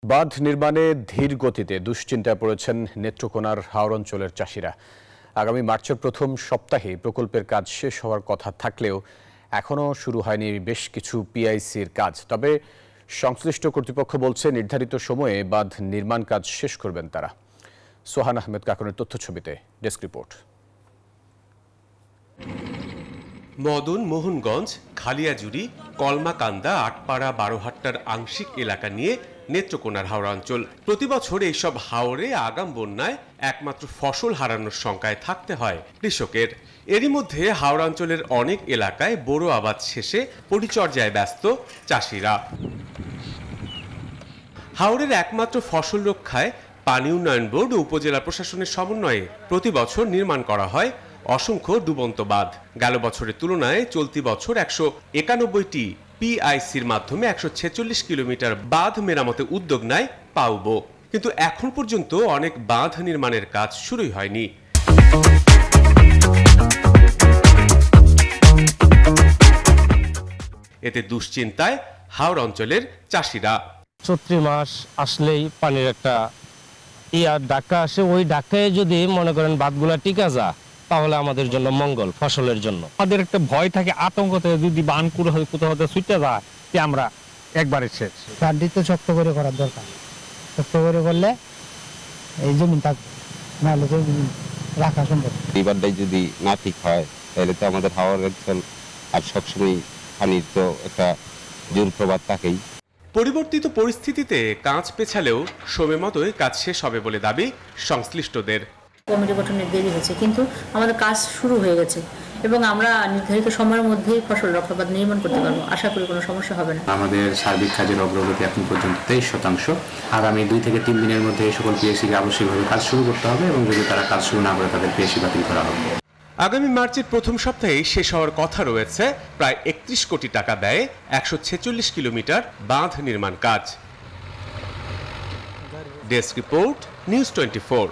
বাঁধ নির্মাণে ধীর গতিতে দুশ্চিন্তায় পড়েছেন নেত্রকোনার হাওর অঞ্চলের চাষিরা। আগামী মার্চের প্রথম সপ্তাহে প্রকল্পের কাজ শেষ হওয়ার কথা থাকলেও এখনও শুরু হয়নি বেশ কিছু পিআইসির কাজ। তবে সংশ্লিষ্ট কর্তৃপক্ষ বলছে নির্ধারিত সময়ে বাঁধ নির্মাণ কাজ শেষ করবেন তারা। সোহান আহমেদ কাকনের তথ্যছবিতে ডেস্ক রিপোর্ট। মদন মোহনগঞ্জ, খালিয়াজুড়ি, কলমাকান্দা, আটপাড়া, বারোহাট্টার আংশিক এলাকা নিয়ে নেত্রকোনার হাওড় অঞ্চল। প্রতি বছর এইসব হাওরে আগাম বন্যায় একমাত্র ফসল হারানোর শঙ্কায় থাকতে হয় কৃষকের। এরই মধ্যে হাওড় অঞ্চলের অনেক এলাকায় বোরো আবাদ শেষে পরিচর্যায় ব্যস্ত চাষিরা। হাওরের একমাত্র ফসল রক্ষায় পানি উন্নয়ন বোর্ড ও উপজেলা প্রশাসনের সমন্বয়ে প্রতি বছর নির্মাণ করা হয় অসংখ্য ডুবন্ত বাঁধ। গেল বছরের তুলনায় চলতি বছর 191টি পিআইসির মাধ্যমে 146 কিলোমিটার বাঁধ মেরামতে উদ্যোগ নেয় পাউবো। কিন্তু এখন পর্যন্ত অনেক বাঁধ নির্মাণের কাজ শুরুই হয়নি। এতে দুশ্চিন্তায় হাওড় অঞ্চলের চাষিরা। চৈত্র মাস আসলেই পানির একটা ডাকা আসে, ওই ডাকায় যদি মনে করেন বাঁধগুলা টিকা যায় তাহলে আমাদের জন্য মঙ্গল, ফসলের জন্য। আমাদের একটা ভয় থাকে, আতঙ্ক থাকে, যদি বান কোথাও ছুটে যায় আমরা একবারে শেষ। গাড়ি তো শক্ত করে করার দরকার, শক্ত করে করলে এই জমি থাকবে, নাহলে তো রাখা সম্ভব। এবারটাই যদি না ঠিক হয় তাহলে তো আমাদের হাওড় অঞ্চল আর সবসময় পানির তো একটা জোর প্রভাব থাকেই। পরিবর্তিত পরিস্থিতিতে কাজ পেছালেও সময় মতোই কাজ শেষ হবে বলে দাবি সংশ্লিষ্টদের। কমিটি গঠনের দেরি হয়েছে, কিন্তু আমাদের কাজ শুরু হয়ে গেছে এবং আমরা নির্ধারিত সময়ের মধ্যেই ফসল রক্ষা বাঁধ নির্মাণ করতে পারবো। আশা করি কোনো সমস্যা হবে না। আমাদের সার্বিক কাজের অগ্রগতি এখন পর্যন্ত 23%। আগামী 2 থেকে 3 দিনের মধ্যে এই সকল পিএসসিকে আবশ্যিকভাবে কাজ শুরু করতে হবে এবং যদি তারা কাজ শুরু না করে তাদের পিএসসি বাতিল করা হবে। আগামী মার্চের প্রথম সপ্তাহে শেষ হওয়ার কথা রয়েছে প্রায় 31 কোটি টাকা ব্যয়ে 146 কিলোমিটার বাঁধ নির্মাণ কাজ। Desk report, news 24।